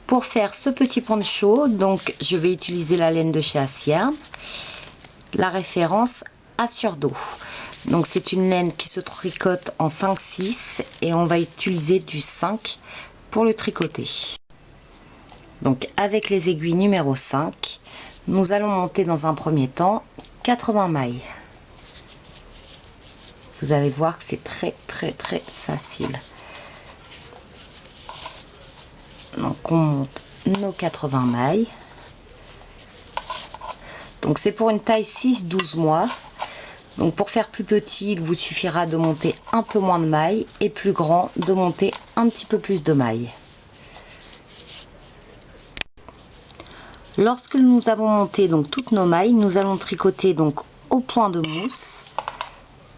Pour faire ce petit poncho, donc je vais utiliser la laine de chez Acierne, la référence Assure-Do. Donc c'est une laine qui se tricote en 5-6 et on va utiliser du 5 pour le tricoter. Donc avec les aiguilles numéro 5, nous allons monter dans un premier temps 80 mailles. Vous allez voir que c'est très facile. Donc on monte nos 80 mailles. Donc c'est pour une taille 6-12 mois. Donc pour faire plus petit, il vous suffira de monter un peu moins de mailles et plus grand de monter un petit peu plus de mailles. Lorsque nous avons monté donc toutes nos mailles, nous allons tricoter donc au point de mousse.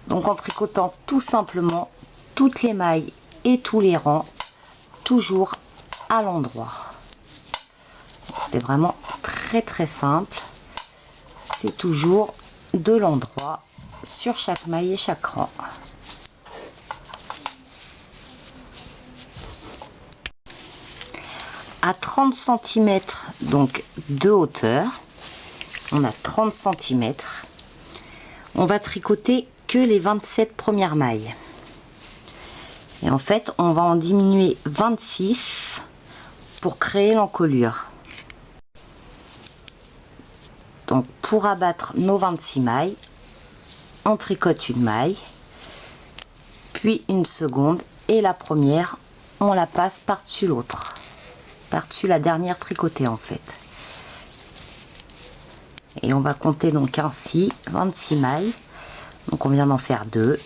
Donc en tricotant tout simplement toutes les mailles et tous les rangs, toujours à l'endroit. C'est vraiment très simple. C'est toujours de l'endroit sur chaque maille et chaque rang. À 30 cm donc de hauteur, on a 30 cm, on va tricoter que les 27 premières mailles. Et en fait, on va en diminuer 26 pour créer l'encolure. Donc pour abattre nos 26 mailles, on tricote une maille, puis une seconde, et la première, on la passe par-dessus l'autre, par-dessus la dernière tricotée en fait. Et on va compter donc ainsi 26 mailles. Donc on vient d'en faire 2.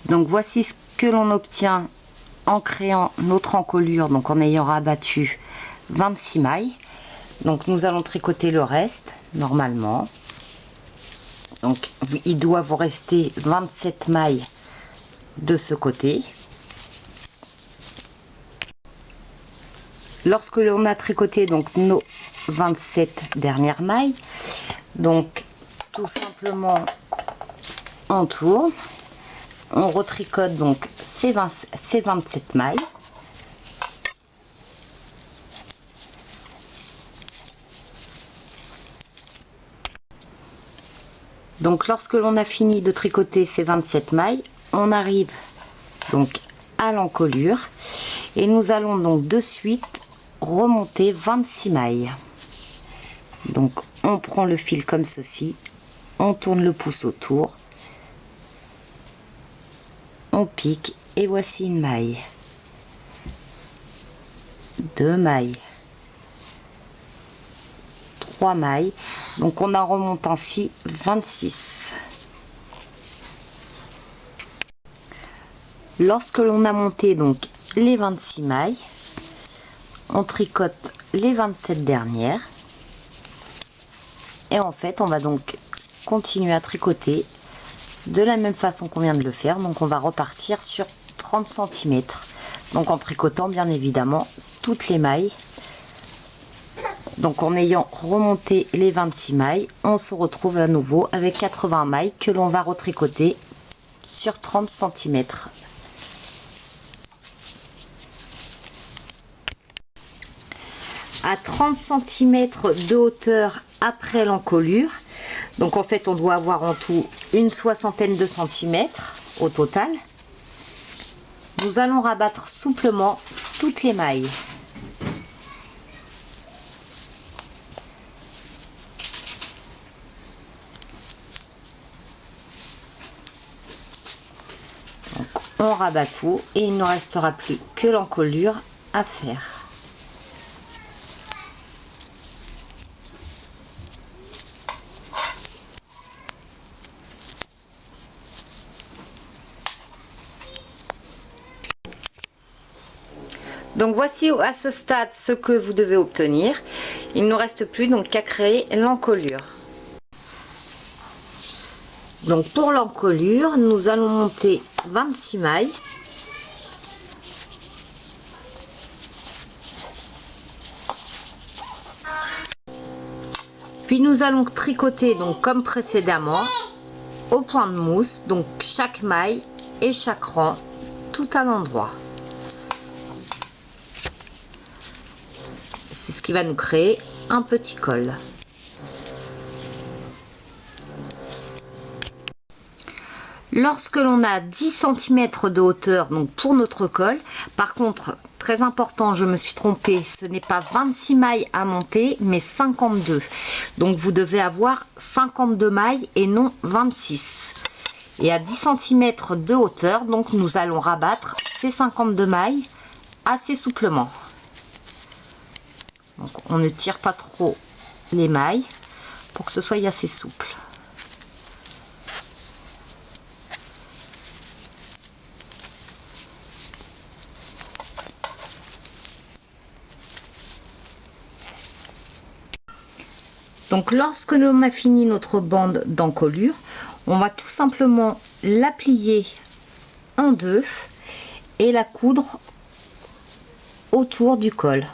Donc voici ce que l'on obtient en créant notre encolure, donc en ayant rabattu 26 mailles. Donc nous allons tricoter le reste normalement. Donc il doit vous rester 27 mailles de ce côté. Lorsque l'on a tricoté donc nos 27 dernières mailles, donc tout simplement on tourne, on retricote donc ces 27 mailles. Donc lorsque l'on a fini de tricoter ces 27 mailles, on arrive donc à l'encolure et nous allons donc de suite remonter 26 mailles. Donc on prend le fil comme ceci, on tourne le pouce autour, on pique et voici une maille, 2 mailles, 3 mailles, donc on en remonte ainsi 26. Lorsque l'on a monté donc les 26 mailles, on tricote les 27 dernières et en fait on va donc continuer à tricoter de la même façon qu'on vient de le faire. Donc on va repartir sur 30 cm, donc en tricotant bien évidemment toutes les mailles. Donc en ayant remonté les 26 mailles, on se retrouve à nouveau avec 80 mailles que l'on va retricoter sur 30 cm. À 30 cm de hauteur après l'encolure, donc en fait on doit avoir en tout une soixantaine de centimètres au total, nous allons rabattre souplement toutes les mailles. Donc on rabat tout et il ne restera plus que l'encolure à faire. Donc voici à ce stade ce que vous devez obtenir. Il ne nous reste plus donc qu'à créer l'encolure. Donc pour l'encolure, nous allons monter 26 mailles. Puis nous allons tricoter donc comme précédemment au point de mousse, donc chaque maille et chaque rang tout à l'endroit. C'est ce qui va nous créer un petit col. Lorsque l'on a 10 cm de hauteur donc pour notre col, par contre très important, je me suis trompée, ce n'est pas 26 mailles à monter mais 52, donc vous devez avoir 52 mailles et non 26. Et à 10 cm de hauteur, donc nous allons rabattre ces 52 mailles assez souplement. Donc on ne tire pas trop les mailles pour que ce soit assez souple. Donc lorsque l'on a fini notre bande d'encolure, on va tout simplement la plier en deux et la coudre autour du col.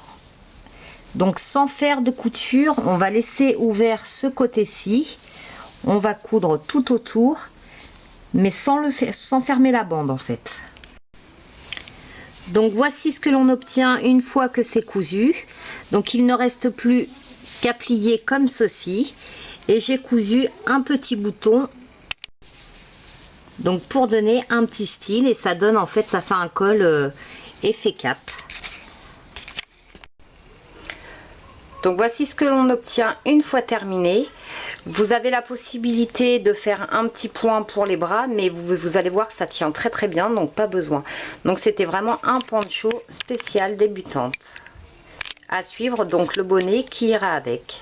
Donc sans faire de couture, on va laisser ouvert ce côté-ci, on va coudre tout autour, mais sans fermer la bande en fait. Donc voici ce que l'on obtient une fois que c'est cousu. Donc il ne reste plus qu'à plier comme ceci, et j'ai cousu un petit bouton donc pour donner un petit style, et ça donne en fait, ça fait un col effet cap. Donc voici ce que l'on obtient une fois terminé. Vous avez la possibilité de faire un petit point pour les bras, mais vous allez voir que ça tient très très bien, donc pas besoin. Donc c'était vraiment un poncho spécial débutante. À suivre donc le bonnet qui ira avec.